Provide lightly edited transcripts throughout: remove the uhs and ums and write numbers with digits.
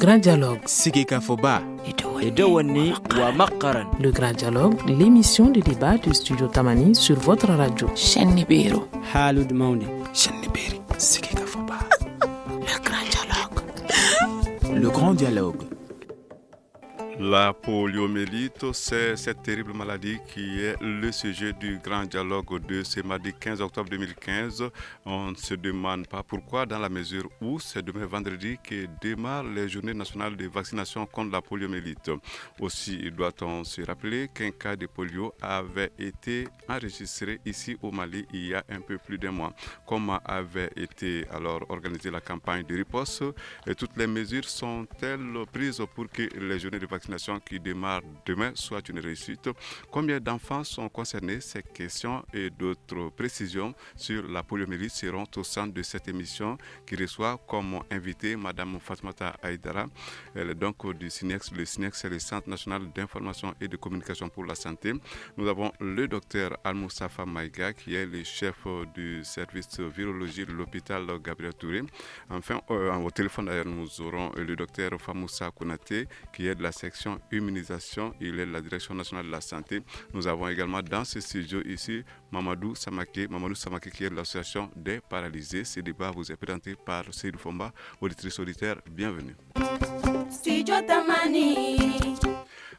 grand dialogue. Sigika Foba. Edouani wa Makaran. Le grand dialogue, l'émission de débat de Studio Tamani sur votre radio. Chenibero. Halud Mauni. Cheniberi. Sigika Foba. Le grand dialogue. Le grand dialogue. La poliomyélite, c'est cette terrible maladie qui est le sujet du grand dialogue de ce mardi 15 octobre 2015. On ne se demande pas pourquoi, dans la mesure où c'est demain vendredi que démarrent les journées nationales de vaccination contre la poliomyélite. Aussi, doit-on se rappeler qu'un cas de polio avait été enregistré ici au Mali il y a un peu plus d'un mois. Comment avait été alors organisée la campagne de riposte et toutes les mesures sont-elles prises pour que les journées de vaccination qui démarre demain soit une réussite? Combien d'enfants sont concernés? Ces questions et d'autres précisions sur la poliomyélite seront au centre de cette émission qui reçoit comme invité Madame Fatoumata Aïdara. Elle est donc du SINEX. Le SINEX, c'est le Centre national d'information et de communication pour la santé. Nous avons le docteur Al-Moussafa Maïga qui est le chef du service virologie de l'hôpital Gabriel Touré. Enfin, au téléphone d'ailleurs, nous aurons le docteur Famoussa Konaté qui est de la section immunisation, il est de la direction nationale de la santé. Nous avons également dans ce studio ici Mamadou Samaké qui est de l'association des paralysés. Ce débat vous est présenté par Seydou Fomba, auditrice auditeur, bienvenue. Studio Tamani.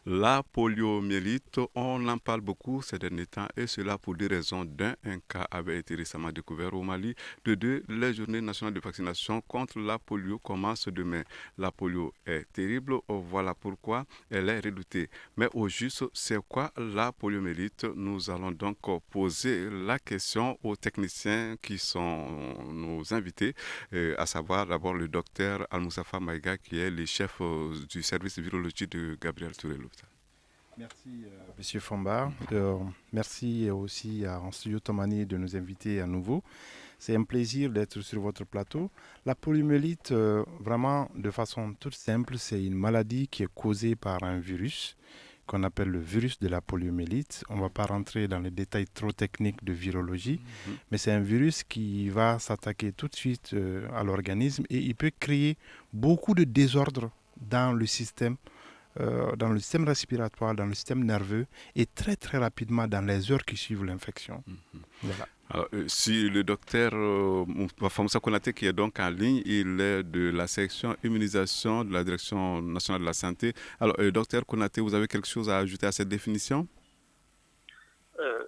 La poliomyélite, on en parle beaucoup ces derniers temps et cela pour deux raisons. D'un, un cas avait été récemment découvert au Mali. De deux, les journées nationales de vaccination contre la polio commencent demain. La polio est terrible, voilà pourquoi elle est redoutée. Mais au juste, c'est quoi la poliomyélite? Nous allons donc poser la question aux techniciens qui sont nos invités, à savoir d'abord le docteur Al-Moussafa Maïga qui est le chef du service de virologie de Gabriel Touré. Merci Monsieur Fomba. Merci aussi à Studio Tamani de nous inviter à nouveau. C'est un plaisir d'être sur votre plateau. La poliomyélite, vraiment de façon toute simple, c'est une maladie qui est causée par un virus qu'on appelle le virus de la poliomyélite. On ne va pas rentrer dans les détails trop techniques de virologie, mais c'est un virus qui va s'attaquer tout de suite à l'organisme et il peut créer beaucoup de désordres dans le système respiratoire, dans le système nerveux et très très rapidement dans les heures qui suivent l'infection. Voilà. Alors, si le docteur Famoussa Konaté qui est donc en ligne, il est de la section immunisation de la direction nationale de la santé. Alors, docteur Konaté, vous avez quelque chose à ajouter à cette définition?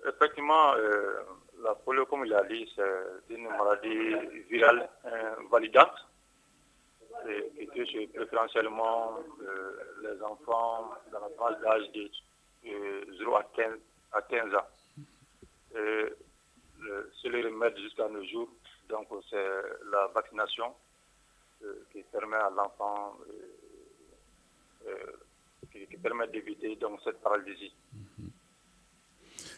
Effectivement, la polio, comme il a dit, c'est une maladie virale validante qui touche préférentiellement les enfants dans la tranche d'âge de 0 à 15 ans. C'est le remède jusqu'à nos jours. Donc, c'est la vaccination qui permet à l'enfant qui permet d'éviter donc cette paralysie.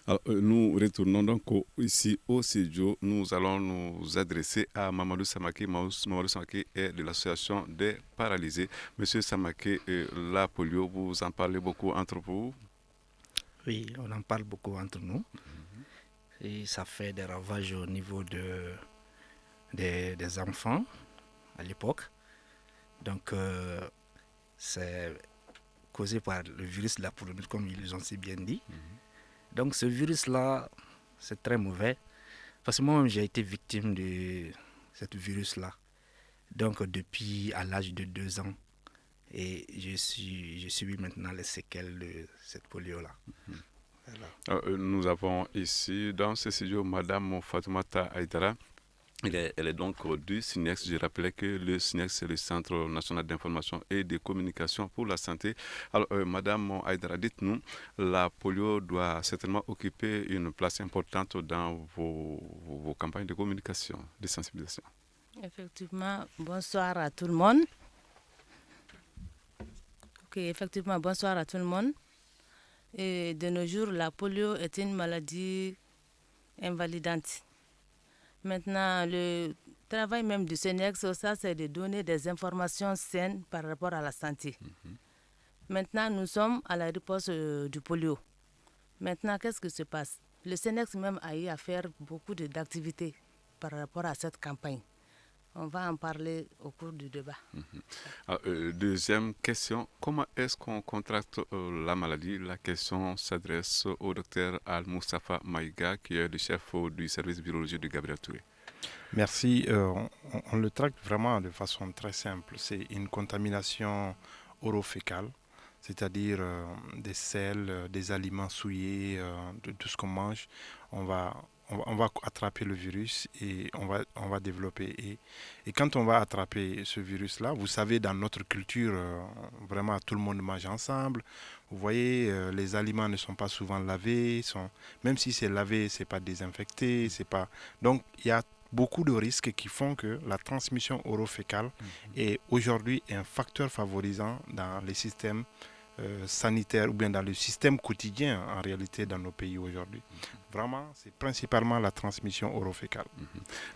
Alors, nous retournons donc ici au studio. Nous allons nous adresser à Mamadou Samaké. Mamadou Samaké est de l'association des paralysés. Monsieur Samaké, la polio, vous en parlez beaucoup entre vous? Oui, on en parle beaucoup entre nous. Et ça fait des ravages au niveau des enfants à l'époque. Donc, c'est causé par le virus de la poliomyélite, comme ils ont si bien dit. Donc ce virus-là, c'est très mauvais. Parce que moi-même, j'ai été victime de ce virus-là. Donc depuis à l'âge de 2 ans. Et je subis maintenant les séquelles de cette polio-là. Voilà. Nous avons ici dans ce studio Madame Fatoumata Aïdara. Elle est donc du SINEX. Je rappelais que le SINEX, c'est le Centre national d'information et de communication pour la santé. Alors, Madame Aïdara, dites-nous, la polio doit certainement occuper une place importante dans vos campagnes de communication, de sensibilisation. Effectivement, bonsoir à tout le monde. Effectivement, bonsoir à tout le monde. Et de nos jours, la polio est une maladie invalidante. Maintenant, le travail même du SINEX, ça, c'est de donner des informations saines par rapport à la santé. Maintenant, nous sommes à la riposte du polio. Maintenant, qu'est-ce qui se passe? Le SINEX même a eu à faire beaucoup d'activités par rapport à cette campagne. On va en parler au cours du débat. Deuxième question, comment est-ce qu'on contracte la maladie? La question s'adresse au docteur Al-Moustapha Maïga, qui est le chef du service biologie de Gabriel Touré. Merci. On le traite vraiment de façon très simple. C'est une contamination orofécale, c'est-à-dire des sels, des aliments souillés, de tout ce qu'on mange. On va attraper le virus et on va développer. Et quand on va attraper ce virus-là, vous savez, dans notre culture, vraiment tout le monde mange ensemble. Vous voyez, les aliments ne sont pas souvent lavés. Même si c'est lavé, c'est pas désinfecté. Donc, il y a beaucoup de risques qui font que la transmission orofécale est aujourd'hui un facteur favorisant dans les systèmes sanitaires ou bien dans le système quotidien en réalité dans nos pays aujourd'hui. Vraiment, c'est principalement la transmission orofécale.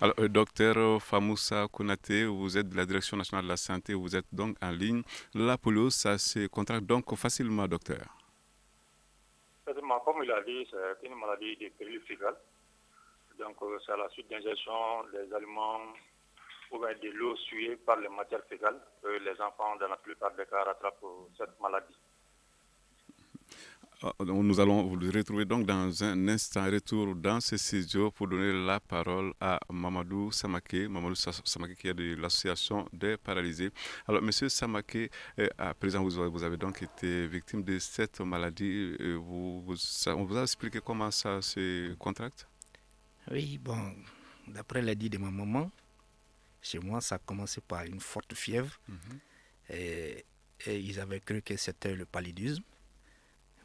Alors, docteur Famoussa Konaté, vous êtes de la Direction nationale de la santé, vous êtes donc en ligne. La polio, ça se contracte donc facilement, docteur? Comme il a dit, c'est une maladie de péril fécal. Donc, c'est à la suite d'ingestion des aliments ou bien de l'eau souillée par les matières fécales que les enfants, dans la plupart des cas, rattrapent cette maladie. Nous allons vous retrouver donc dans un instant, retour dans ce studio pour donner la parole à Mamadou Samaké. Mamadou Samaké qui est de l'association des paralysés. Alors, monsieur Samaké, à présent, vous avez donc été victime de cette maladie. On vous a expliqué comment ça se contracte? Oui, bon, d'après les dits de ma maman, chez moi, ça a commencé par une forte fièvre. Et ils avaient cru que c'était le paludisme.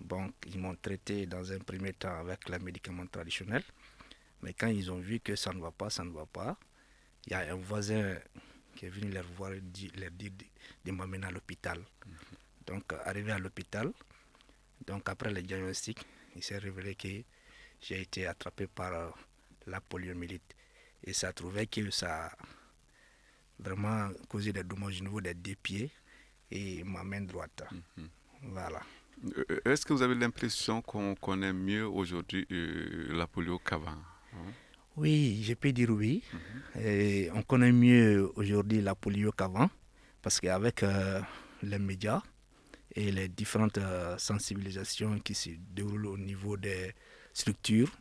Bon, ils m'ont traité dans un premier temps avec les médicaments traditionnels. Mais quand ils ont vu que ça ne va pas, il y a un voisin qui est venu leur voir et leur dire de m'amener à l'hôpital. Donc, arrivé à l'hôpital, donc après le diagnostic, il s'est révélé que j'ai été attrapé par la poliomyélite. Et ça a trouvé que ça a vraiment causé des dommages au niveau des deux pieds et ma main droite. Voilà. Est-ce que vous avez l'impression qu'on connaît mieux aujourd'hui la polio qu'avant? Oui, je peux dire oui. Et on connaît mieux aujourd'hui la polio qu'avant parce qu'avec les médias et les différentes sensibilisations qui se déroulent au niveau des structures,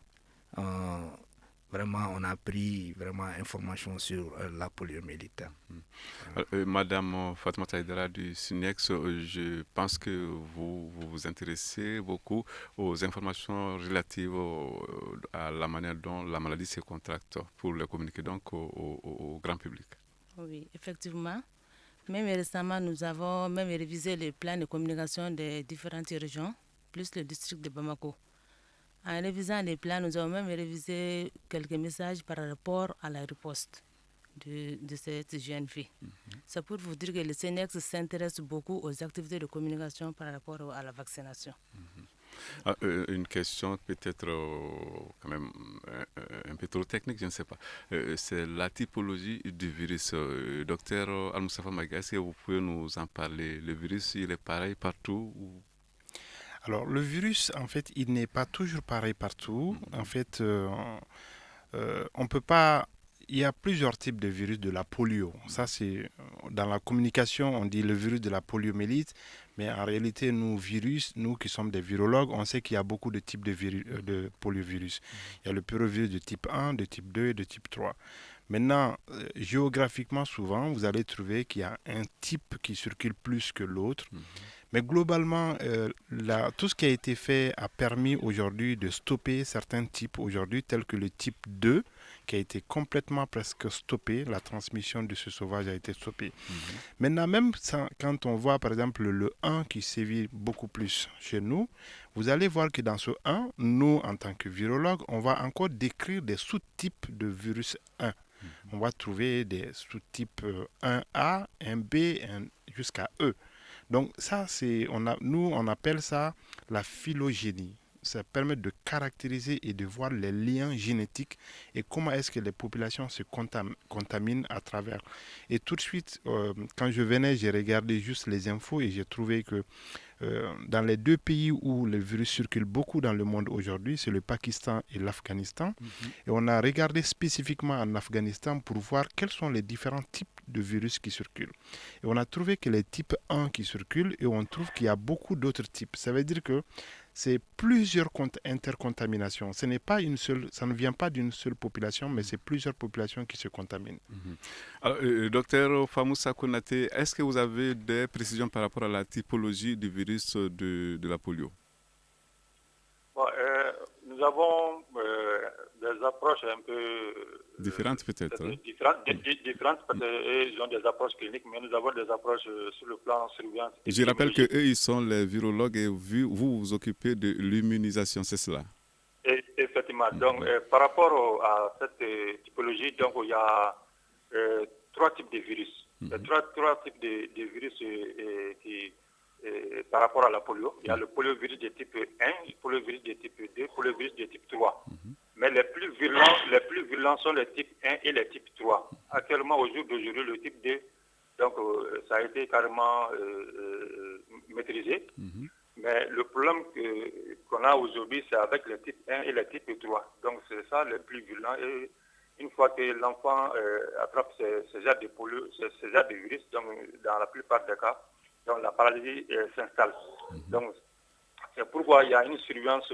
vraiment, on a pris vraiment information sur la poliomyélite. Madame Fatoumata Aïdara du SUNEX, je pense que vous vous intéressez beaucoup aux informations relatives à la manière dont la maladie se contracte pour le communiquer donc au grand public. Oui, effectivement. Même récemment, nous avons même révisé les plans de communication des différentes régions, plus le district de Bamako. En révisant les plans, nous avons même révisé quelques messages par rapport à la riposte de cette jeune fille. C'est pour vous dire que le CNEX s'intéresse beaucoup aux activités de communication par rapport à la vaccination. Une question peut-être quand même un peu trop technique, je ne sais pas. C'est la typologie du virus. Docteur Al-Moustapha Maïga, est-ce que vous pouvez nous en parler? Le virus, il est pareil partout ou... Alors, le virus, en fait, il n'est pas toujours pareil partout. En fait, on peut pas... Il y a plusieurs types de virus de la polio. Ça, c'est... Dans la communication, on dit le virus de la poliomyélite. Mais en réalité, nous qui sommes des virologues, on sait qu'il y a beaucoup de types de poliovirus. Il y a le pyrovirus de type 1, de type 2 et de type 3. Maintenant, géographiquement, souvent, vous allez trouver qu'il y a un type qui circule plus que l'autre. Mais globalement, tout ce qui a été fait a permis aujourd'hui de stopper certains types aujourd'hui, tels que le type 2, qui a été complètement presque stoppé. La transmission de ce sauvage a été stoppée. Maintenant, même quand on voit par exemple le 1 qui sévit beaucoup plus chez nous, vous allez voir que dans ce 1, nous, en tant que virologues, on va encore décrire des sous-types de virus 1. On va trouver des sous-types 1A, 1B, jusqu'à E. Donc ça, nous, on appelle ça la phylogénie. ça permet de caractériser et de voir les liens génétiques et comment est-ce que les populations se contaminent à travers. Et tout de suite, quand je venais, j'ai regardé juste les infos et j'ai trouvé que dans les deux pays où le virus circule beaucoup dans le monde aujourd'hui, c'est le Pakistan et l'Afghanistan. Et on a regardé spécifiquement en Afghanistan pour voir quels sont les différents types de virus qui circulent. Et on a trouvé que les types 1 qui circulent et on trouve qu'il y a beaucoup d'autres types. Ça veut dire que c'est plusieurs intercontaminations. Ce n'est pas une seule, ça ne vient pas d'une seule population, mais c'est plusieurs populations qui se contaminent. Alors, docteur Famoussa Konaté, est-ce que vous avez des précisions par rapport à la typologie du virus de la polio? Bon, nous avons des approches un peu différentes peut-être. Différentes parce qu'ils ont des approches cliniques, mais nous avons des approches sur le plan surveillance. Je rappelle qu'eux, ils sont les virologues et vous vous occupez de l'immunisation, c'est cela? Effectivement. Donc, par rapport à cette typologie, donc, il y a 3 types de virus. Trois types de virus qui par rapport à la polio. Il y a le poliovirus de type 1, le poliovirus de type 2, le poliovirus de type 3. Mais les plus virulents sont les types 1 et les types 3. Actuellement, au jour d'aujourd'hui, le type 2, donc, ça a été carrément maîtrisé. Mais le problème qu'on a aujourd'hui, c'est avec les types 1 et les types 3. Donc, c'est ça les plus virulents. Et une fois que l'enfant attrape ces genres de polio, ces genres de virus, donc, dans la plupart des cas, donc la paralysie s'installe. Donc, c'est pourquoi il y a une surveillance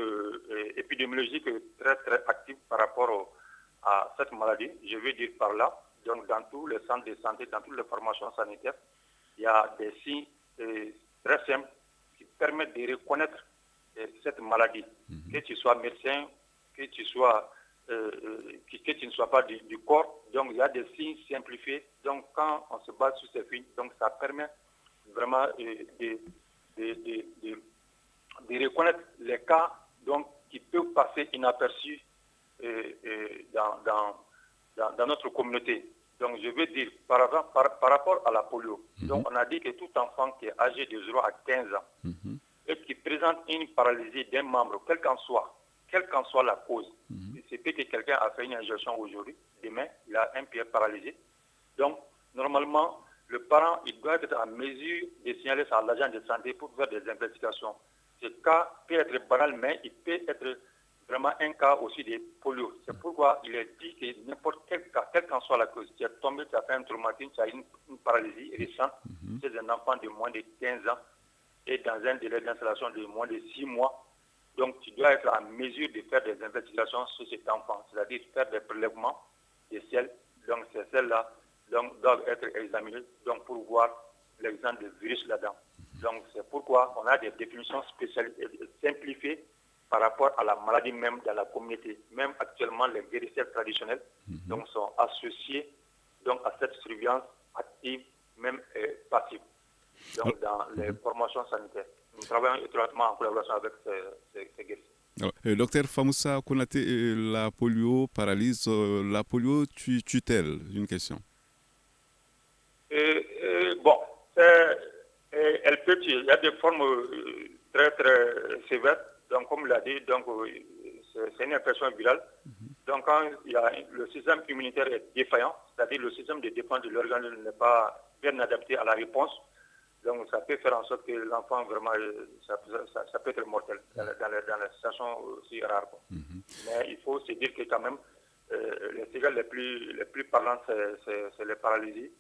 épidémiologique très, très active par rapport à cette maladie. Je veux dire par là, donc dans tous les centres de santé, dans toutes les formations sanitaires, il y a des signes très simples qui permettent de reconnaître cette maladie. Que tu sois médecin, que tu ne sois pas du corps. Donc, il y a des signes simplifiés. Donc, quand on se base sur ces signes, donc ça permet vraiment de reconnaître les cas donc, qui peuvent passer inaperçus dans notre communauté. Donc, je veux dire, par rapport à la polio, donc, on a dit que tout enfant qui est âgé de 0 à 15 ans et qui présente une paralysie d'un membre, quelle qu'en soit la cause, c'est peut-être que quelqu'un a fait une injection aujourd'hui, demain, il a un pied paralysé. Donc, normalement, le parent, il doit être en mesure de signaler ça à l'agent de santé pour faire des investigations. Ce cas peut être banal, mais il peut être vraiment un cas aussi de polio. C'est pourquoi il est dit que n'importe quel cas, quelle qu'en soit la cause, tu es tombé, tu as fait un traumatisme, tu as une paralysie récente, c'est un enfant de moins de 15 ans et dans un délai d'installation de moins de 6 mois. Donc, tu dois être en mesure de faire des investigations sur cet enfant, c'est-à-dire faire des prélèvements des selles. Donc, ces selles-là doivent être examinés donc, pour voir l'exemple de virus là-dedans. Donc, c'est pourquoi on a des définitions simplifiées par rapport à la maladie même dans la communauté. Même actuellement, les guérisseurs traditionnels donc, sont associés donc, à cette surveillance active, même passive, donc, dans les formations sanitaires. Nous travaillons étroitement en collaboration avec ces guérisseurs. Docteur Famoussa Konaté, la polio paralyse, la polio tue-t-elle? Une question. Bon, elle peut tuer. Il y a des formes très très sévères. Donc, comme l'a dit, donc c'est une infection virale. Donc, quand le système immunitaire est défaillant, c'est-à-dire le système de défense de l'organisme n'est pas bien adapté à la réponse, donc ça peut faire en sorte que l'enfant vraiment, ça peut être mortel dans les situations aussi rares. Mais il faut se dire que quand même, les séquelles les plus parlantes, c'est les paralysies.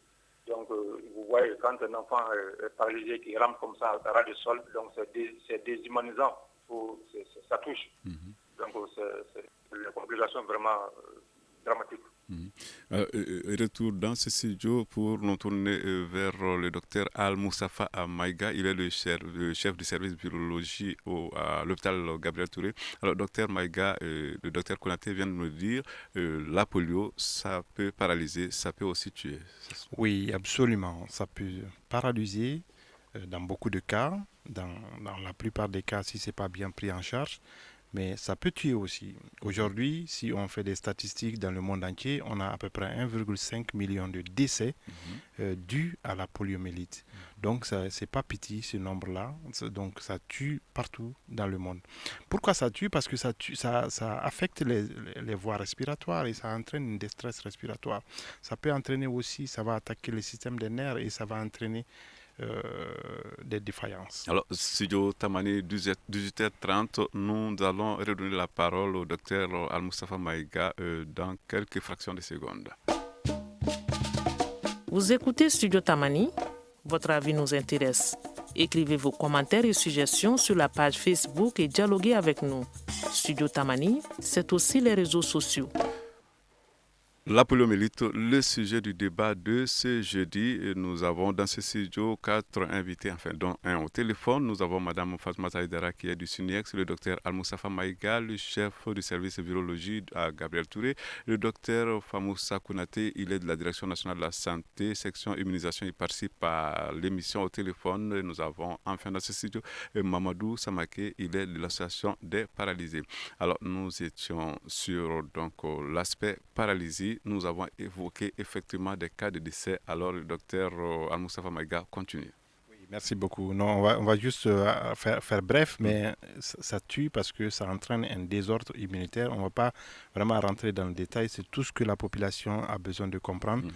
Donc, vous voyez, quand un enfant est paralysé, qui rampe comme ça à ras de sol, donc c'est déshumanisant, ça touche. Donc, c'est les complications vraiment dramatiques. Retour dans ce studio pour nous tourner vers le docteur Al-Moussafa Maïga. Il est le chef du service virologie à l'hôpital Gabriel Touré. Alors, docteur Maïga, le docteur Konaté vient de nous dire la polio, ça peut paralyser, ça peut aussi tuer. Oui, absolument. Ça peut paralyser dans beaucoup de cas. Dans la plupart des cas, si ce n'est pas bien pris en charge. mais ça peut tuer aussi. Aujourd'hui, si on fait des statistiques dans le monde entier, on a à peu près 1,5 million de décès dus à la poliomyélite. Donc, ce n'est pas petit, ce nombre-là. Donc, ça tue partout dans le monde. Pourquoi ça tue? Parce que ça affecte les voies respiratoires et ça entraîne une détresse respiratoire. Ça peut entraîner aussi, ça va attaquer le système des nerfs et ça va entraîner des défaillances. Alors, Studio Tamani, 18h30, nous allons redonner la parole au docteur Al-Mustafa Maïga dans quelques fractions de secondes. Vous écoutez Studio Tamani? Votre avis nous intéresse. Écrivez vos commentaires et suggestions sur la page Facebook et dialoguez avec nous. Studio Tamani, c'est aussi les réseaux sociaux. La poliomyélite, le sujet du débat de ce jeudi. Nous avons dans ce studio 4 invités, enfin dont un au téléphone. Nous avons Mme Fatoumata Aïdara qui est du SUNIEX, le docteur Al-Mustafa Maïga, le chef du service virologie à Gabriel Touré, le docteur Famoussa Kounaté, il est de la Direction nationale de la santé, section immunisation, il participe à l'émission au téléphone. Et nous avons enfin dans ce studio Mamadou Samaké, il est de l'association des paralysés. Alors nous étions sur donc l'aspect paralysie. Nous avons évoqué effectivement des cas de décès. Alors, le docteur Al-Mustafa Maïga continue. Oui, merci beaucoup. Non, on va juste faire bref, mais ça tue parce que ça entraîne un désordre immunitaire. On ne va pas vraiment rentrer dans le détail. C'est tout ce que la population a besoin de comprendre.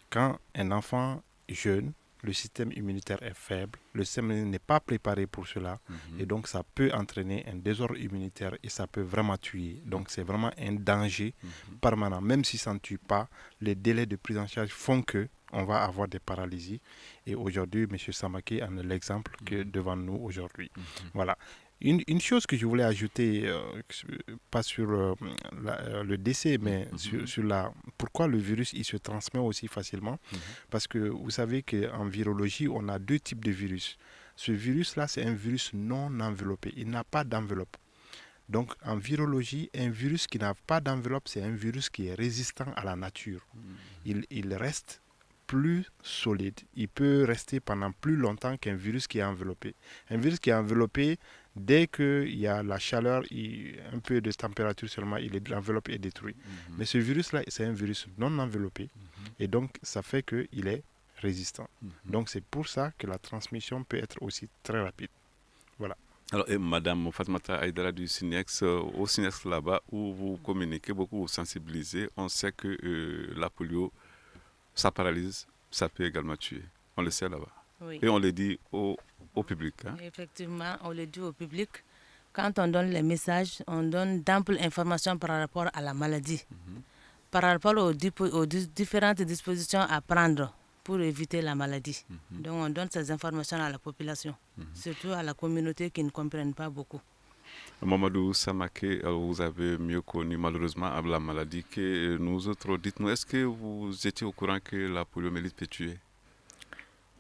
Quand un enfant jeune, le système immunitaire est faible, le système n'est pas préparé pour cela, et donc ça peut entraîner un désordre immunitaire et ça peut vraiment tuer. Donc c'est vraiment un danger permanent. Même si ça ne tue pas, les délais de prise en charge font que on va avoir des paralysies. Et aujourd'hui, M. Samaké en est l'exemple que devant nous aujourd'hui. Voilà. Une chose que je voulais ajouter, pas sur le décès, mais sur pourquoi le virus il se transmet aussi facilement. Parce que vous savez qu'en virologie, on a deux types de virus. Ce virus-là, c'est un virus non enveloppé. Il n'a pas d'enveloppe. Donc, en virologie, un virus qui n'a pas d'enveloppe, c'est un virus qui est résistant à la nature. Il reste plus solide. Il peut rester pendant plus longtemps qu'un virus qui est enveloppé. Un virus qui est enveloppé, dès qu'il y a la chaleur, un peu de température seulement, l'enveloppe est détruite. Mais ce virus-là, c'est un virus non enveloppé. Et donc, ça fait qu'il est résistant. Donc, c'est pour ça que la transmission peut être aussi très rapide. Voilà. Alors, et Mme Fatoumata Aïdara du SUNIEX, au SUNIEX là-bas, où vous communiquez beaucoup, vous sensibilisez, on sait que la polio, ça paralyse, ça peut également tuer. On le sait là-bas. Oui. Et on le dit au public. Hein? Effectivement, on le dit au public. Quand on donne les messages, on donne d'amples informations par rapport à la maladie, par rapport aux différentes dispositions à prendre pour éviter la maladie. Donc on donne ces informations à la population, surtout à la communauté qui ne comprennent pas beaucoup. Mamadou Samaké, vous avez mieux connu malheureusement la maladie que nous autres. Dites-nous, est-ce que vous étiez au courant que la poliomyélite peut tuer?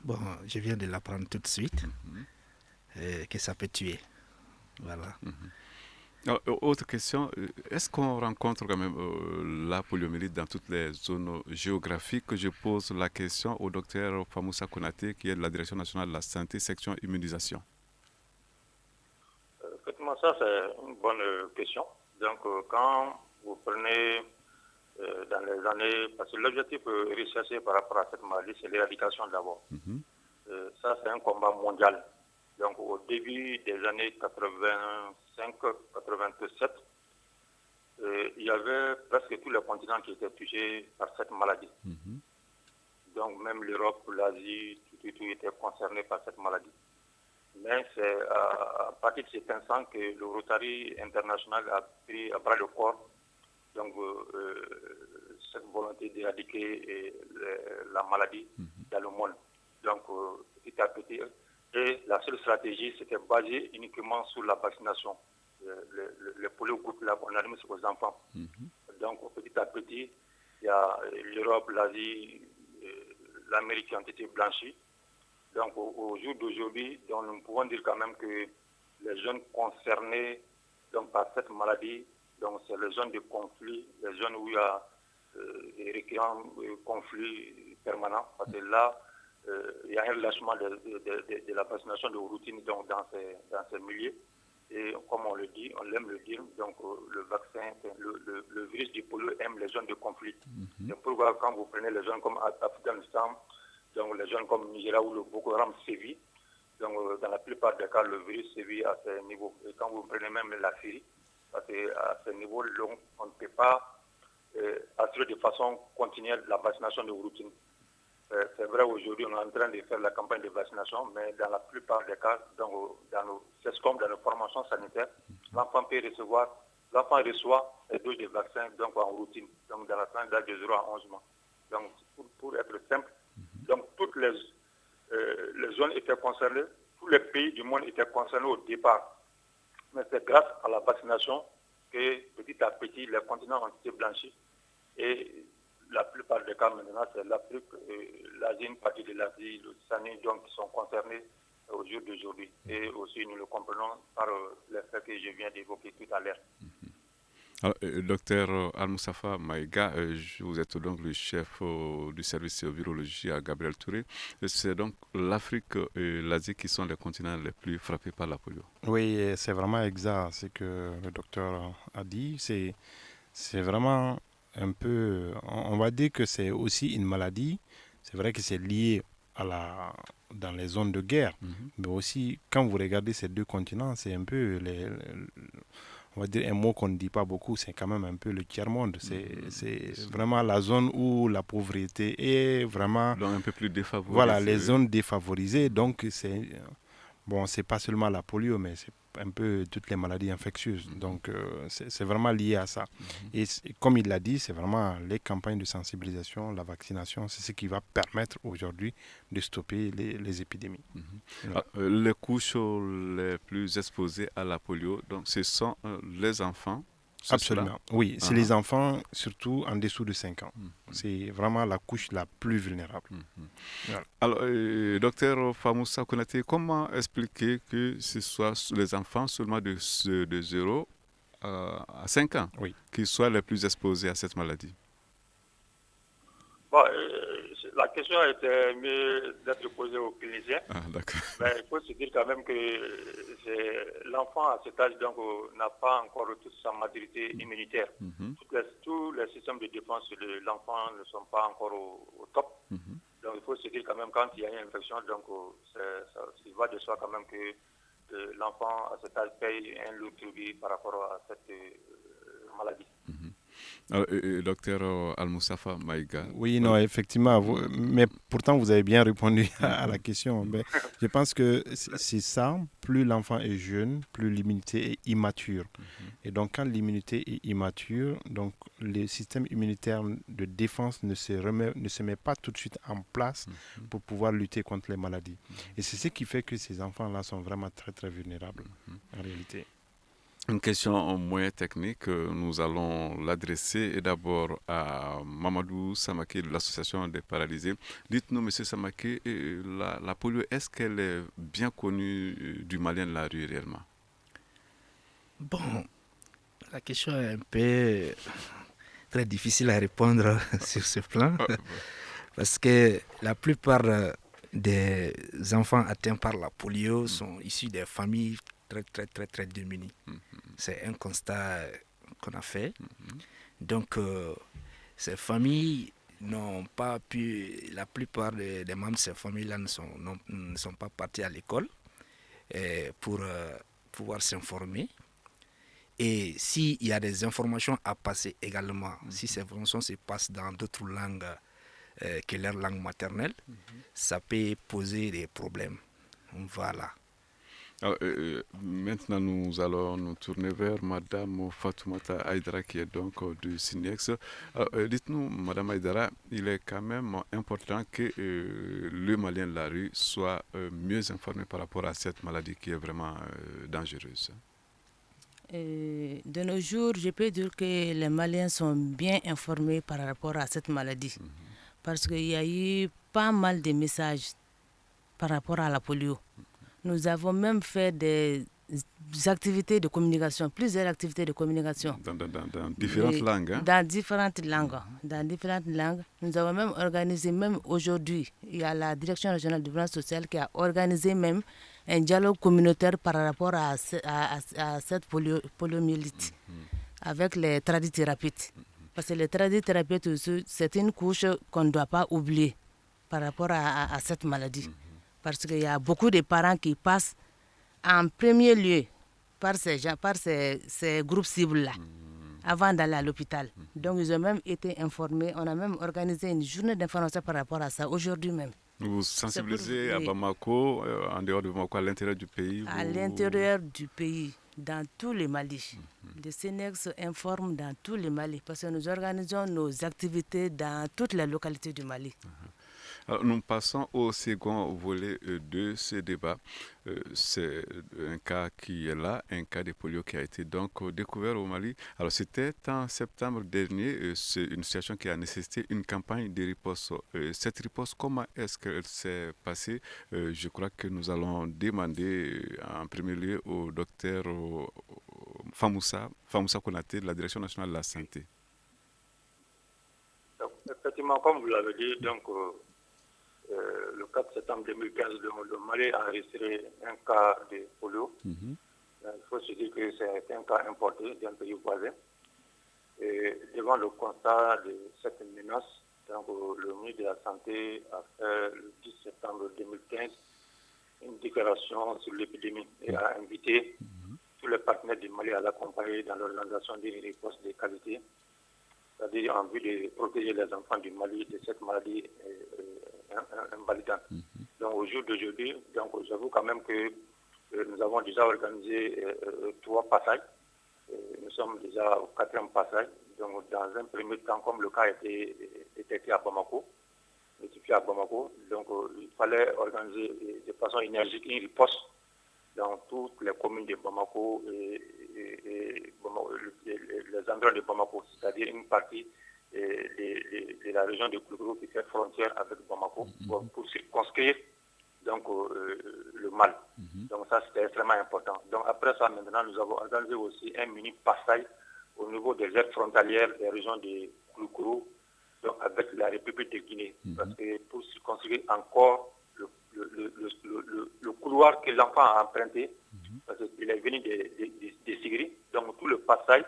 Bon, je viens de l'apprendre tout de suite, que ça peut tuer. Voilà. Alors, autre question, est-ce qu'on rencontre quand même la poliomyélite dans toutes les zones géographiques? Je pose la question au docteur Famoussa Kounaté, qui est de la Direction nationale de la santé, section immunisation. Effectivement, ça c'est une bonne question. Donc quand vous prenez dans les années, parce que l'objectif recherché par rapport à cette maladie, c'est l'éradication d'abord. Ça c'est un combat mondial. Donc au début des années 85-87, il y avait presque tous les continents qui étaient touchés par cette maladie. Donc même l'Europe, l'Asie, tout était concerné par cette maladie. Mais c'est à partir de cet instant que le Rotary International a pris à bras le corps donc, cette volonté d'éradiquer la maladie dans le monde. Donc petit à petit, et la seule stratégie c'était basée uniquement sur la vaccination. Le polio-groupe là, on administre aux enfants. Donc petit à petit, il y a l'Europe, l'Asie, l'Amérique qui ont été blanchis. Donc au jour d'aujourd'hui, nous pouvons dire quand même que les jeunes concernés donc, par cette maladie, donc c'est les zones de conflit, les zones où il y a des récurrents conflits permanents, parce que là, il y a un relâchement de la vaccination de routine donc, dans ces milieux. Et comme on le dit, on l'aime le dire, donc le vaccin, le virus du polio aime les zones de conflit. C'est pourquoi quand vous prenez les zones comme Afghanistan, donc les zones comme Nigeria où le Boko Haram sévit, donc dans la plupart des cas, le virus sévit à ce niveau. Et quand vous prenez même la Syrie, parce qu'à ce niveau, on ne peut pas assurer de façon continuelle la vaccination de routine. C'est vrai, aujourd'hui, on est en train de faire la campagne de vaccination, mais dans la plupart des cas, c'est comme dans nos formations sanitaires, l'enfant reçoit les doses de vaccins donc en routine, donc dans la tranche d'âge de 0 à 11 mois. Donc, pour être simple, donc toutes les zones étaient concernées, tous les pays du monde étaient concernés au départ. Mais c'est grâce à la vaccination que petit à petit, les continents ont été blanchis. Et la plupart des cas maintenant, c'est l'Afrique, l'Asie, une partie de l'Asie, l'Océanie, donc qui sont concernés au jour d'aujourd'hui. Et aussi, nous le comprenons par les faits que je viens d'évoquer tout à l'heure. Alors, docteur Al-Moussafa Maïga, vous êtes donc le chef du service virologie à Gabriel Touré. C'est donc l'Afrique et l'Asie qui sont les continents les plus frappés par la polio. Oui, c'est vraiment exact ce que le docteur a dit. C'est vraiment un peu, on va dire que c'est aussi une maladie. C'est vrai que c'est lié dans les zones de guerre, mais aussi quand vous regardez ces deux continents, c'est un peu on va dire un mot qu'on ne dit pas beaucoup, c'est quand même un peu le tiers-monde. C'est vraiment la zone où la pauvreté est vraiment... Donc un peu plus défavorisée. Voilà, les zones défavorisées. Donc c'est pas seulement la polio, mais c'est un peu toutes les maladies infectieuses. Donc c'est vraiment lié à ça. Et comme il l'a dit, c'est vraiment les campagnes de sensibilisation, la vaccination, c'est ce qui va permettre aujourd'hui de stopper les épidémies. Voilà. Les couches les plus exposées à la polio, donc ce sont les enfants. Absolument, oui. C'est les enfants, surtout en dessous de 5 ans. C'est vraiment la couche la plus vulnérable. Voilà. Alors, docteur Famoussa Konaté, comment expliquer que ce soit les enfants seulement de 0 à 5 ans qui soient les plus exposés à cette maladie? Bon, la question était mieux d'être posée aux cliniciens. D'accord. Mais il faut se dire quand même que l'enfant à cet âge n'a pas encore toute sa maturité immunitaire. Tous les systèmes de défense de l'enfant ne sont pas encore au top. Donc il faut se dire quand même quand il y a une infection, il va de soi quand même que l'enfant à cet âge paye un lourd tribut par rapport à cette maladie. Alors, docteur Al-Moussafa Maïga. Oui, non, effectivement. Mais pourtant, vous avez bien répondu à la question. Mais je pense que c'est ça. Plus l'enfant est jeune, plus l'immunité est immature. Et donc, quand l'immunité est immature, donc le système immunitaire de défense ne se met pas tout de suite en place pour pouvoir lutter contre les maladies. Et c'est ce qui fait que ces enfants-là sont vraiment très, très vulnérables en réalité. Une question moins technique, nous allons l'adresser et d'abord à Mamadou Samake de l'association des paralysés. Dites-nous, monsieur Samake, la polio, est-ce qu'elle est bien connue du Malien de la rue réellement? Bon, la question est un peu très difficile à répondre sur ce plan, parce que la plupart des enfants atteints par la polio sont issus des familles très démunies. C'est un constat qu'on a fait. Donc, ces familles n'ont pas pu, la plupart des membres de ces familles-là ne sont pas partis à l'école pour pouvoir s'informer. Et s'il y a des informations à passer également, si ces informations se passent dans d'autres langues que leur langue maternelle, ça peut poser des problèmes. Voilà. Alors, maintenant, nous allons nous tourner vers Madame Fatoumata Aïdara, qui est donc du SINEX. Dites-nous, Madame Aïdara, il est quand même important que le Malien de la rue soit mieux informé par rapport à cette maladie qui est vraiment dangereuse. De nos jours, je peux dire que les Maliens sont bien informés par rapport à cette maladie. Parce qu'il y a eu pas mal de messages par rapport à la polio. Nous avons même fait des activités de communication, plusieurs activités de communication. Dans différentes langues. Hein? Dans différentes langues. Nous avons même organisé, même aujourd'hui, il y a la Direction régionale de développement social qui a organisé même un dialogue communautaire par rapport à cette poliomyélite avec les tradithérapeutes. Parce que les tradithérapeutes, c'est une couche qu'on ne doit pas oublier par rapport à cette maladie. Parce qu'il y a beaucoup de parents qui passent en premier lieu par ces groupes cibles-là, avant d'aller à l'hôpital. Donc, ils ont même été informés. On a même organisé une journée d'information par rapport à ça, aujourd'hui même. Vous sensibilisez à Bamako, en dehors de Bamako, à l'intérieur du pays? À l'intérieur du pays, dans tous les Mali. Le SENEX informe dans tous les Mali, parce que nous organisons nos activités dans toutes les localités du Mali. Alors, nous passons au second volet de ce débat. C'est un cas qui est là, un cas de polio qui a été donc découvert au Mali. Alors, c'était en septembre dernier. C'est une situation qui a nécessité une campagne de riposte. Cette riposte, comment est-ce qu'elle s'est passée? Je crois que nous allons demander en premier lieu au docteur Famoussa Konaté de la Direction nationale de la santé. Donc, effectivement, comme vous l'avez dit, donc, le 4 septembre 2015, le Mali a enregistré un cas de polio. Il faut se dire que c'est un cas importé d'un pays voisin. Et devant le constat de cette menace, donc, le ministre de la Santé a fait le 10 septembre 2015 une déclaration sur l'épidémie et a invité tous les partenaires du Mali à l'accompagner dans l'organisation d'une riposte de qualité, c'est-à-dire en vue de protéger les enfants du Mali de cette maladie invalidante. Donc au jour d'aujourd'hui, j'avoue quand même que nous avons déjà organisé 3 passages. Nous sommes déjà au 4e passage. Donc dans un premier temps, comme le cas était détecté à Bamako, notifié à Bamako, donc il fallait organiser de façon énergique une riposte dans toutes les communes de Bamako et les environs de Bamako, c'est-à-dire une partie de la région de Koulougou qui fait frontière avec Bamako pour circonscrire donc, le mal. Donc ça, c'était extrêmement important. Donc après ça, maintenant, nous avons organisé aussi un mini passage au niveau des aires frontalières des régions de Koulougou, donc avec la République de Guinée. Parce que pour circonscrire encore le couloir que l'enfant a emprunté, parce qu'il est venu de Sigri, donc tout le passage,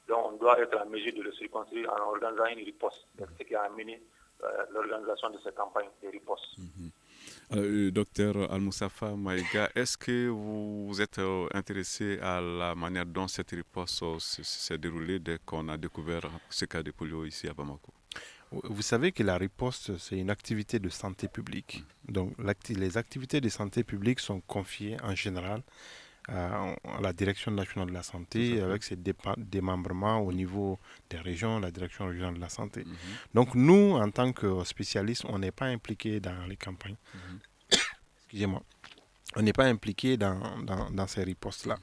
donc on doit être en mesure de le circonscrire en organisant une riposte. C'est ce qui a amené l'organisation de cette campagne de riposte. Docteur Al-Moussafa Maïga, est-ce que vous êtes intéressé à la manière dont cette riposte s'est déroulée dès qu'on a découvert ce cas de polio ici à Bamako? Vous savez que la riposte, c'est une activité de santé publique. Donc, les activités de santé publique sont confiées en général à la Direction nationale de la santé avec ses démembrements au niveau des régions, la Direction régionale de la santé. Donc, nous, en tant que spécialistes, on n'est pas impliqués dans les campagnes. Excusez-moi. On n'est pas impliqué dans ces ripostes-là.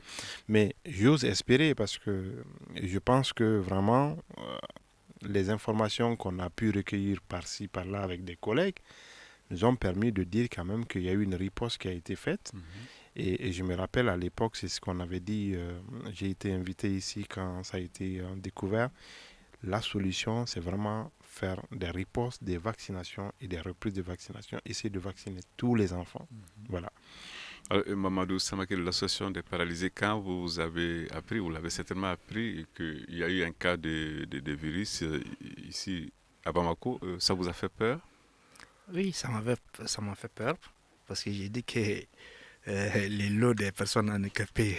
Mais j'ose espérer parce que je pense que vraiment... les informations qu'on a pu recueillir par-ci, par-là avec des collègues nous ont permis de dire quand même qu'il y a eu une riposte qui a été faite. Et je me rappelle à l'époque, c'est ce qu'on avait dit, j'ai été invité ici quand ça a été découvert. La solution, c'est vraiment faire des ripostes, des vaccinations et des reprises de vaccination, essayer de vacciner tous les enfants. Voilà. Mamadou Samake de l'association des paralysés, quand vous avez appris, vous l'avez certainement appris, qu'il y a eu un cas de virus ici à Bamako, ça vous a fait peur? Oui, ça m'a fait peur, parce que j'ai dit que les lots des personnes handicapées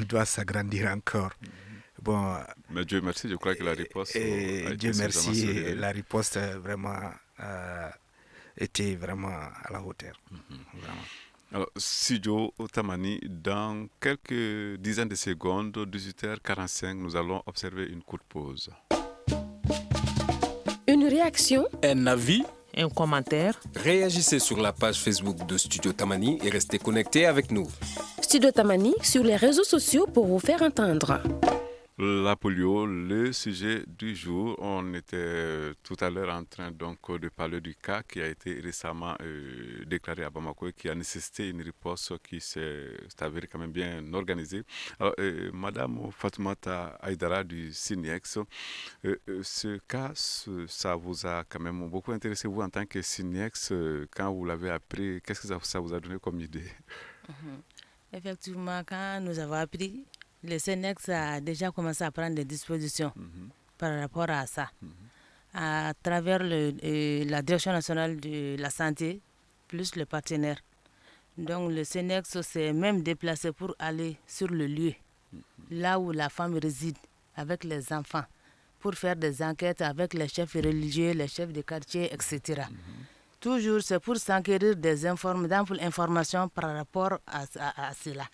doivent s'agrandir encore. Bon, mais Dieu merci, je crois que la riposte Dieu merci, la riposte vraiment était vraiment à la hauteur. Vraiment. Alors, Sidio Tamani, dans quelques dizaines de secondes, 18h45, nous allons observer une courte pause. Une réaction, Un avis, Un commentaire. réagissez sur la page Facebook de Studio Tamani et restez connectés avec nous. Studio Tamani sur les réseaux sociaux pour vous faire entendre. La polio, le sujet du jour. On était tout à l'heure en train donc de parler du cas qui a été récemment déclaré à Bamako et qui a nécessité une riposte qui s'est avérée quand même bien organisée. Alors, Madame Fatoumata Aïdara du SINEX, ce cas, ça vous a quand même beaucoup intéressé, vous en tant que SINEX, quand vous l'avez appris, qu'est-ce que ça vous a donné comme idée? Effectivement, quand nous avons appris, le SENEX a déjà commencé à prendre des dispositions par rapport à ça. À travers la Direction nationale de la santé, plus le partenaire. Donc le SENEX s'est même déplacé pour aller sur le lieu, là où la femme réside, avec les enfants, pour faire des enquêtes avec les chefs religieux, les chefs de quartier, etc. Toujours, c'est pour s'enquérir d'amples informations par rapport à cela.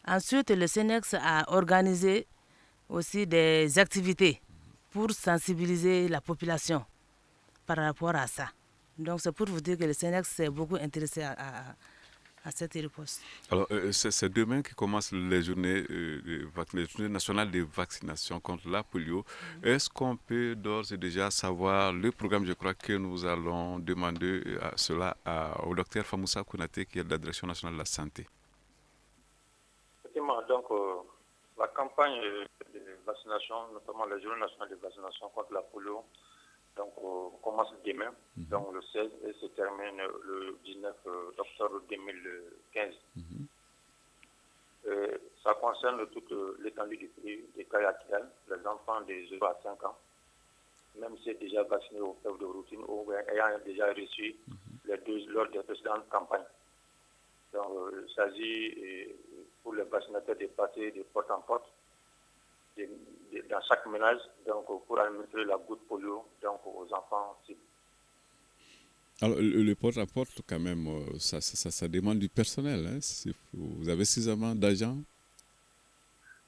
Ensuite, le SENEX a organisé aussi des activités pour sensibiliser la population par rapport à ça. Donc, c'est pour vous dire que le SENEX s'est beaucoup intéressé à cette riposte. Alors, c'est demain que commencent les journées nationales de vaccination contre la polio. Est-ce qu'on peut d'ores et déjà savoir le programme? Je crois que nous allons demander cela au docteur Famoussa Konaté, qui est de la Direction nationale de la santé. Effectivement, donc, la campagne de vaccination, notamment les journées nationales de vaccination contre la polio, donc, commence demain, donc le 16, et se termine le 19 octobre 2015. Ça concerne toute l'étendue du pays des cas actuels, les enfants de 0 à 5 ans, même si déjà vaccinés au fièvre de routine ou ayant déjà reçu les doses lors des précédentes campagnes. Donc, il s'agit pour les vaccinateurs de passer de porte en porte dans chaque ménage, donc pour administrer la goutte polio donc aux enfants cibles. Alors, le porte-à-porte, quand même, ça demande du personnel. Hein? Vous avez suffisamment d'agents?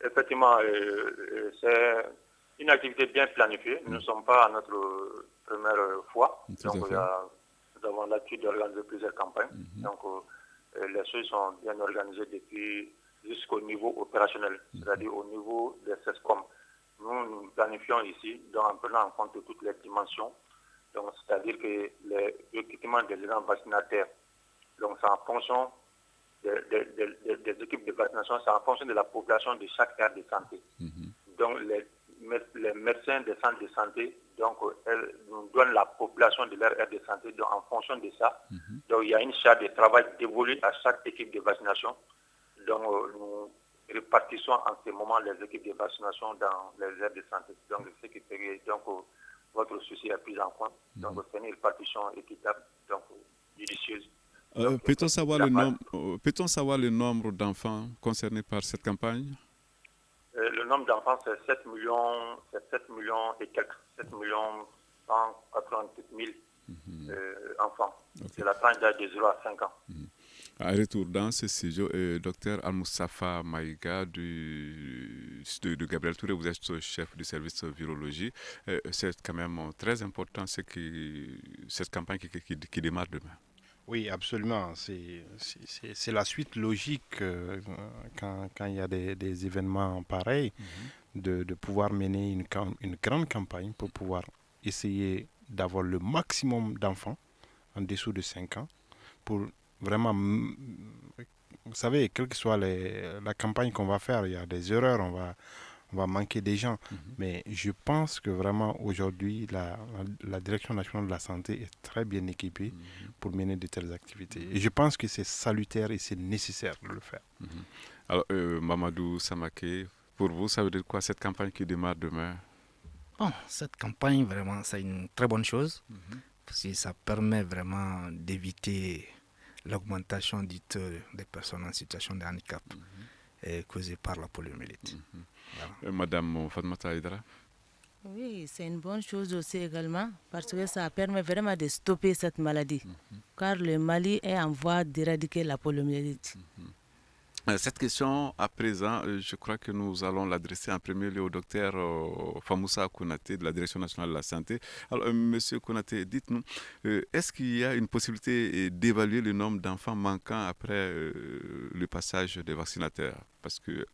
Effectivement, c'est une activité bien planifiée. Nous ne sommes pas à notre première fois. Donc, nous avons l'habitude d'organiser plusieurs campagnes. Donc, les choses sont bien organisées depuis jusqu'au niveau opérationnel, c'est-à-dire au niveau des CESCOM. Nous planifions ici, donc en prenant en compte toutes les dimensions. Donc, c'est-à-dire que l'équipement des agents vaccinataires, donc c'est en fonction des équipes de vaccination, c'est en fonction de la population de chaque aire de santé. Donc, les médecins des centres de santé, donc, elles nous donnent la population de leur aire de santé. Donc, en fonction de ça, donc, il y a une charge de travail dévolue à chaque équipe de vaccination. Donc, nous répartissons en ce moment les équipes de vaccination dans les aires de santé. Donc, ce qui fait que votre souci est pris en compte. Donc, c'est une répartition équitable, donc judicieuse. Peut-on savoir le nombre d'enfants concernés par cette campagne? Le nombre d'enfants, c'est 7 millions et quelques, 7 millions 188 000 enfants. Okay. C'est la tranche d'âge de 0 à 5 ans. À retour dans ce sujet, docteur Al-Moussafa Maïga de Gabriel Touré, vous êtes chef du service virologie. C'est quand même très important cette campagne qui démarre demain. Oui, absolument. C'est la suite logique quand il y a des événements pareils, de pouvoir mener une grande campagne pour pouvoir essayer d'avoir le maximum d'enfants en dessous de 5 ans pour vraiment, vous savez, quelle que soit la campagne qu'on va faire, il y a des erreurs, on va manquer des gens. Mais je pense que vraiment aujourd'hui, la Direction nationale de la santé est très bien équipée pour mener de telles activités. Et je pense que c'est salutaire et c'est nécessaire de le faire. Alors, Mamadou Samaké, pour vous, ça veut dire quoi cette campagne qui démarre demain? Bon, cette campagne, vraiment, c'est une très bonne chose. Parce que ça permet vraiment d'éviter l'augmentation du taux des personnes en situation de handicap causée par la poliomyélite. Voilà. Madame Fatoumata Aïdara? Oui, c'est une bonne chose aussi également parce que ça permet vraiment de stopper cette maladie. Car le Mali est en voie d'éradiquer la poliomyélite. Cette question, à présent, je crois que nous allons l'adresser en premier lieu au docteur Famoussa Konaté de la Direction nationale de la santé. Alors, monsieur Konaté, dites-nous, est-ce qu'il y a une possibilité d'évaluer le nombre d'enfants manquants après le passage des vaccinateurs? Parce que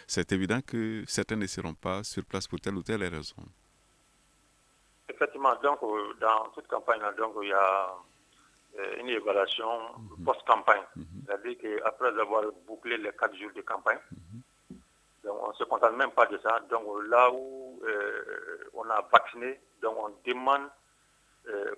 c'est évident que certains ne seront pas sur place pour telle ou telle raison. Effectivement, donc, dans toute campagne, donc, il y a une évaluation post-campagne. C'est-à-dire qu'après avoir bouclé les 4 jours de campagne, donc on ne se contente même pas de ça. Donc là où on a vacciné, donc on demande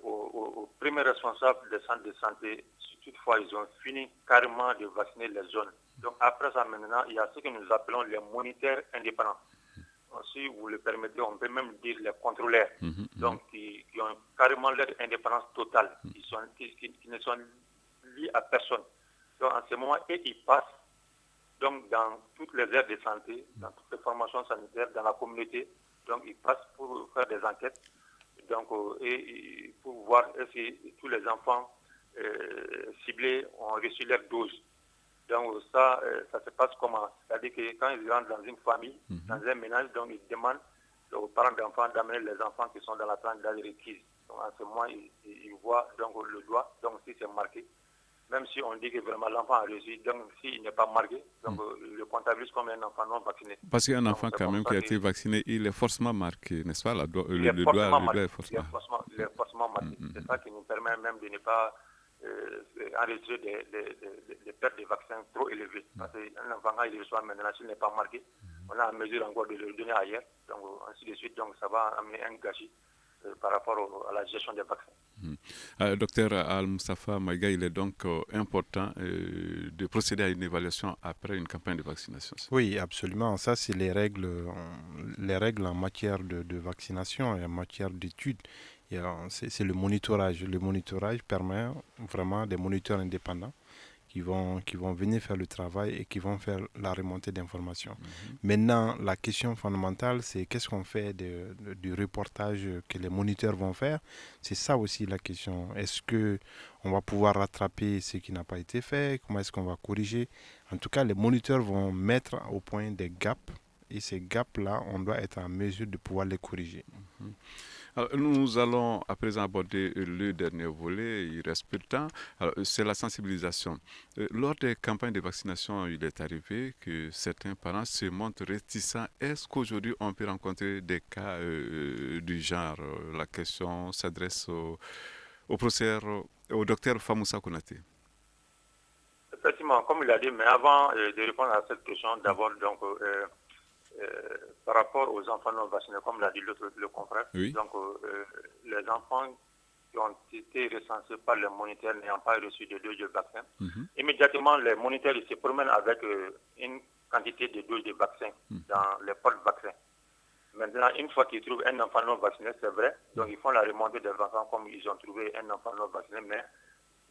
aux premiers responsables des centres de santé, si toutefois ils ont fini carrément de vacciner les zones. Donc après ça maintenant, il y a ce que nous appelons les moniteurs indépendants. Si vous le permettez, on peut même dire les contrôleurs, donc qui ont carrément leur indépendance totale, qui ne sont liés à personne. Donc en ce moment, ils passent donc, dans toutes les aires de santé, dans toutes les formations sanitaires, dans la communauté. Donc ils passent pour faire des enquêtes, donc, et pour voir si tous les enfants ciblés ont reçu leur dose. Donc ça se passe comment? C'est-à-dire que quand ils rentrent dans une famille, dans un ménage, donc ils demandent aux parents d'enfants d'amener les enfants qui sont dans la tranche d'âge requise. Donc en ce moment, ils voient donc le doigt, donc si c'est marqué, même si on dit que vraiment l'enfant a reçu, donc s'il n'est pas marqué, donc le comptabilise comme un enfant non vacciné. Parce qu'un enfant donc, quand même qui a été vacciné, il est forcément marqué, n'est-ce pas? Il est forcément marqué. C'est ça qui nous permet même de ne pas enregistrer des pertes de vaccins trop élevées. Parce qu'un enfant, quand il reçoit maintenant, s'il n'est pas marqué, on a en mesure encore de le donner ailleurs. Donc, ainsi de suite, donc ça va amener un gâchis par rapport à la gestion des vaccins. Docteur Al-Moustapha Maïga, il est donc important de procéder à une évaluation après une campagne de vaccination. Oui, absolument. Ça, c'est les règles en matière de vaccination et en matière d'études. C'est le monitorage. Le monitorage permet vraiment des moniteurs indépendants qui vont venir faire le travail et qui vont faire la remontée d'informations. Maintenant, la question fondamentale, c'est qu'est-ce qu'on fait du reportage que les moniteurs vont faire. C'est ça aussi la question. Est-ce qu'on va pouvoir rattraper ce qui n'a pas été fait? Comment est-ce qu'on va corriger? En tout cas, les moniteurs vont mettre au point des gaps et ces gaps-là, on doit être en mesure de pouvoir les corriger. Alors, nous allons à présent aborder le dernier volet, il reste peu de temps, c'est la sensibilisation. Lors des campagnes de vaccination, il est arrivé que certains parents se montrent réticents. Est-ce qu'aujourd'hui on peut rencontrer des cas du genre? La question s'adresse au professeur, au docteur Famoussa Konaté. Effectivement, comme il a dit, mais avant de répondre à cette question, d'abord, donc, par rapport aux enfants non vaccinés, comme l'a dit le confrère, oui. Donc les enfants qui ont été recensés par les moniteurs n'ayant pas reçu de dose de vaccin, immédiatement les moniteurs ils se promènent avec une quantité de doses de vaccin dans les portes vaccins. Maintenant, une fois qu'ils trouvent un enfant non vacciné, c'est vrai, donc ils font la remontée des enfants comme ils ont trouvé un enfant non vacciné, mais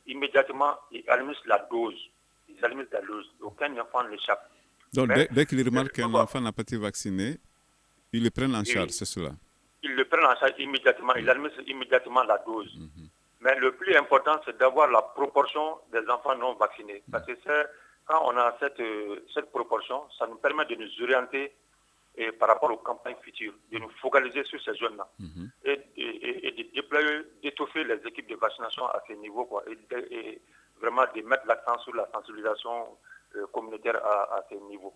immédiatement ils administrent la dose. Aucun enfant n'échappe. Donc, dès qu'ils remarquent qu'un enfant n'a pas été vacciné, ils le prennent en charge, c'est cela? Ils le prennent en charge immédiatement, ils administrent immédiatement la dose. Mais le plus important, c'est d'avoir la proportion des enfants non vaccinés. Parce que quand on a cette proportion, ça nous permet de nous orienter par rapport aux campagnes futures, de nous focaliser sur ces zones-là et de déployer, d'étoffer les équipes de vaccination à ce niveau, quoi, et vraiment de mettre l'accent sur la sensibilisation communautaire à ce niveau.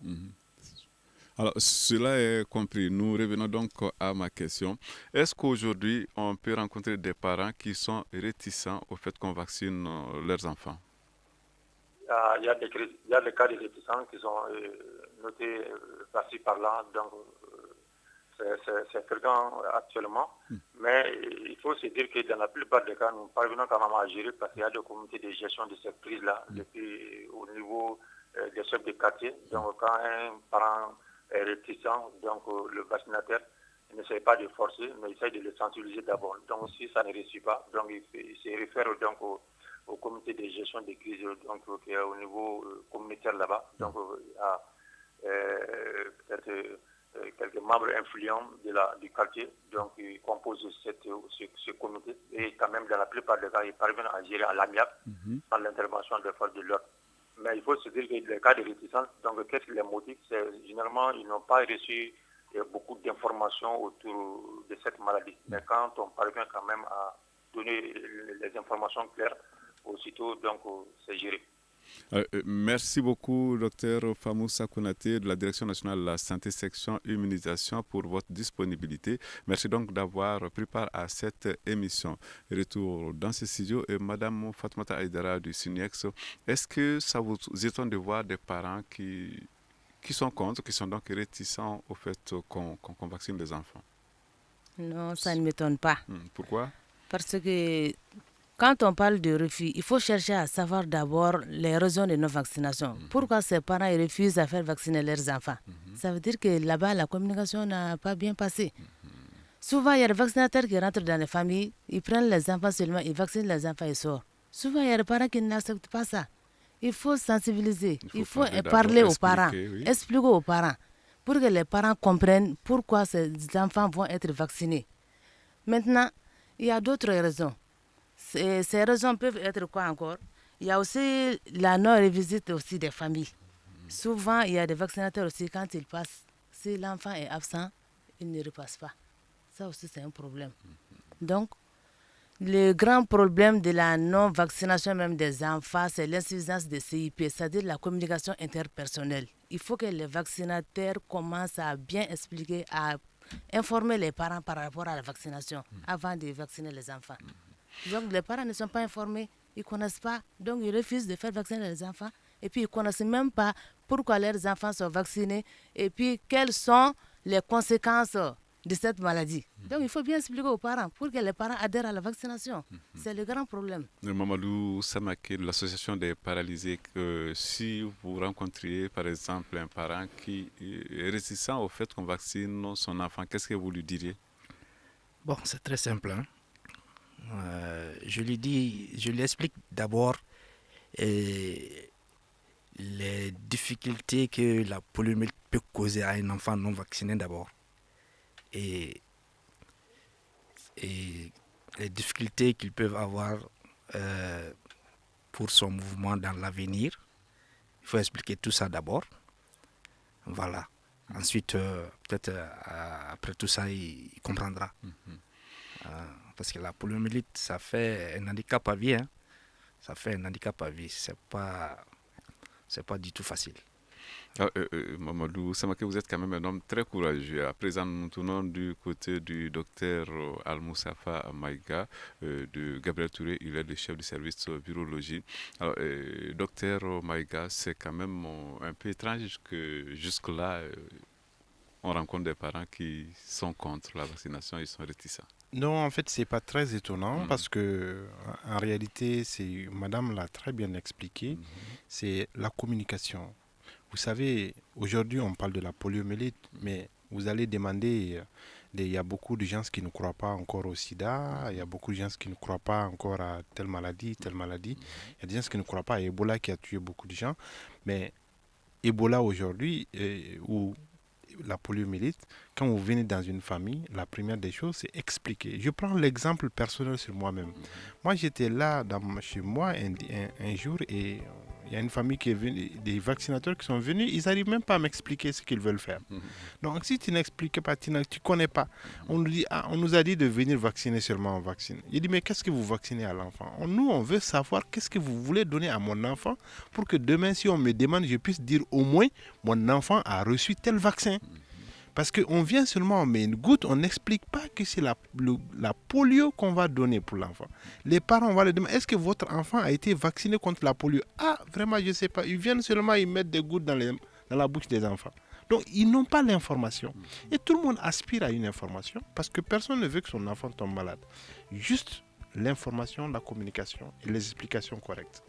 Alors, cela est compris. Nous revenons donc à ma question. Est-ce qu'aujourd'hui, on peut rencontrer des parents qui sont réticents au fait qu'on vaccine leurs enfants? Il y a des cas de réticents qui sont notés par-ci par-là, donc c'est fréquent actuellement. Mais il faut se dire que dans la plupart des cas, nous parvenons quand même à gérer parce qu'il y a des comités de gestion de cette crise-là, depuis au niveau des chefs de quartier. Donc quand un parent est réticent, donc le vaccinateur n'essaie pas de forcer, mais il essaie de le sensibiliser d'abord. Donc si ça ne réussit pas, donc il se réfère donc au comité de gestion des crises, donc qui est au niveau communautaire là-bas. Donc il y a peut-être quelques membres influents du quartier, donc qui composent ce comité, et quand même dans la plupart des cas, ils parviennent à gérer à l'amiable sans l'intervention des forces de l'ordre. Mais il faut se dire que les cas de réticence, donc qu'est-ce qui les motive? C'est généralement, ils n'ont pas reçu beaucoup d'informations autour de cette maladie. Mais quand on parvient quand même à donner les informations claires, aussitôt, donc c'est géré. Merci beaucoup, docteur Famoussa Konaté de la Direction nationale de la santé section immunisation pour votre disponibilité. Merci donc d'avoir pris part à cette émission. Retour dans ce studio et Madame Fatoumata Aïdara du SINEX. Est-ce que ça vous étonne de voir des parents qui sont contre, qui sont donc réticents au fait qu'on vaccine les enfants? Non, ça ne m'étonne pas. Pourquoi? Parce que quand on parle de refus, il faut chercher à savoir d'abord les raisons de non-vaccination. Pourquoi ces parents ils refusent à faire vacciner leurs enfants? Ça veut dire que là-bas, la communication n'a pas bien passé. Souvent, il y a des vaccinateurs qui rentrent dans les familles, ils prennent les enfants seulement, ils vaccinent les enfants et sortent. Souvent, il y a des parents qui n'acceptent pas ça. Il faut sensibiliser, il faut parler aux parents, expliquer aux parents, pour que les parents comprennent pourquoi ces enfants vont être vaccinés. Maintenant, il y a d'autres raisons. Ces raisons peuvent être quoi encore? Il y a aussi la non-revisite aussi des familles. Souvent, il y a des vaccinateurs aussi, quand ils passent, si l'enfant est absent, ils ne repassent pas. Ça aussi, c'est un problème. Donc, le grand problème de la non-vaccination même des enfants, c'est l'insuffisance de CIP, c'est-à-dire la communication interpersonnelle. Il faut que les vaccinateurs commencent à bien expliquer, à informer les parents par rapport à la vaccination avant de vacciner les enfants. Donc les parents ne sont pas informés, ils ne connaissent pas, donc ils refusent de faire vacciner les enfants et puis ils ne connaissent même pas pourquoi leurs enfants sont vaccinés et puis quelles sont les conséquences de cette maladie. Donc il faut bien expliquer aux parents pour que les parents adhèrent à la vaccination. C'est le grand problème. Mamadou Samaké de l'association des paralysés, si vous rencontriez par exemple un parent qui est réticent au fait qu'on vaccine son enfant, qu'est-ce que vous lui diriez? Bon, c'est très simple. Je lui explique d'abord les difficultés que la poliomyélite peut causer à un enfant non vacciné d'abord. Et les difficultés qu'ils peuvent avoir pour son mouvement dans l'avenir. Il faut expliquer tout ça d'abord. Voilà. Ensuite, peut-être après tout ça, il comprendra. Parce que la poliomyélite, ça fait un handicap à vie. Ça fait un handicap à vie. C'est pas du tout facile. Mamadou Samaké, vous êtes quand même un homme très courageux. À présent, nous tournons du côté du docteur Al-Moussafa Maïga, de Gabriel Touré, il est le chef du service virologie. Alors, docteur Maïga, c'est quand même un peu étrange que jusque-là, on rencontre des parents qui sont contre la vaccination, ils sont réticents. Non, en fait, c'est pas très étonnant parce que, en réalité, Madame l'a très bien expliqué, c'est la communication. Vous savez, aujourd'hui, on parle de la poliomyélite, mais vous allez demander, il y a beaucoup de gens qui ne croient pas encore au sida, il y a beaucoup de gens qui ne croient pas encore à telle maladie, il y a des gens qui ne croient pas à Ebola qui a tué beaucoup de gens, mais Ebola aujourd'hui, ou la poliomyélite, quand vous venez dans une famille, la première des choses, c'est expliquer. Je prends l'exemple personnel sur moi-même. Moi, j'étais là chez moi un jour et il y a une famille qui est venue, des vaccinateurs qui sont venus, ils n'arrivent même pas à m'expliquer ce qu'ils veulent faire. Donc, si tu n'expliques pas, tu ne connais pas, on nous a dit de venir vacciner seulement, on vaccine. Il dit, mais qu'est-ce que vous vaccinez à l'enfant? Nous, on veut savoir qu'est-ce que vous voulez donner à mon enfant pour que demain, si on me demande, je puisse dire au moins, mon enfant a reçu tel vaccin. Parce qu'on vient seulement, on met une goutte, on n'explique pas que c'est la polio qu'on va donner pour l'enfant. Les parents, on va leur demander, est-ce que votre enfant a été vacciné contre la polio? Ah, vraiment, je ne sais pas. Ils viennent seulement, ils mettent des gouttes dans la bouche des enfants. Donc, ils n'ont pas l'information. Et tout le monde aspire à une information parce que personne ne veut que son enfant tombe malade. Juste l'information, la communication et les explications correctes.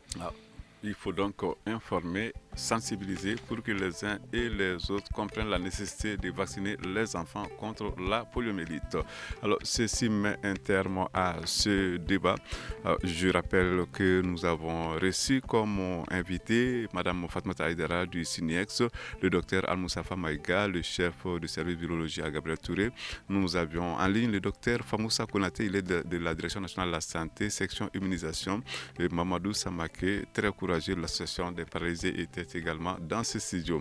Il faut donc informer sensibiliser pour que les uns et les autres comprennent la nécessité de vacciner les enfants contre la poliomyélite. Alors, ceci met un terme à ce débat. Je rappelle que nous avons reçu comme invité Mme Fatmata Aïdara du SINIEX, le docteur Al-Moussafa Maïga, le chef du service virologie à Gabriel Touré. Nous avions en ligne le docteur Famoussa Konaté, il est de la Direction nationale de la santé, section immunisation, et Mamadou Samake, très courageux de l'association des paralysés, était également dans ce studio.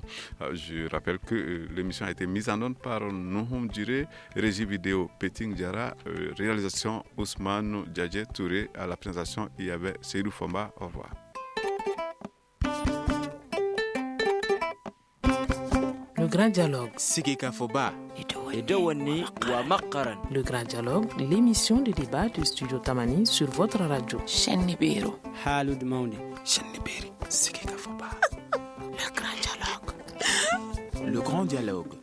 Je rappelle que l'émission a été mise en onde par Nouhoum Djiré, régie vidéo Peting Diara, réalisation Ousmane Djadje Touré, à la présentation il y avait Seydou Fomba. Au revoir. Le grand dialogue. Sigika Foba. Edouani wa Makaran. Le grand dialogue, l'émission de débat du studio Tamani sur votre radio. Chenibero. Halud Maundi. Cheniberi. Sigika Foba. Le grand dialogue. Le grand dialogue.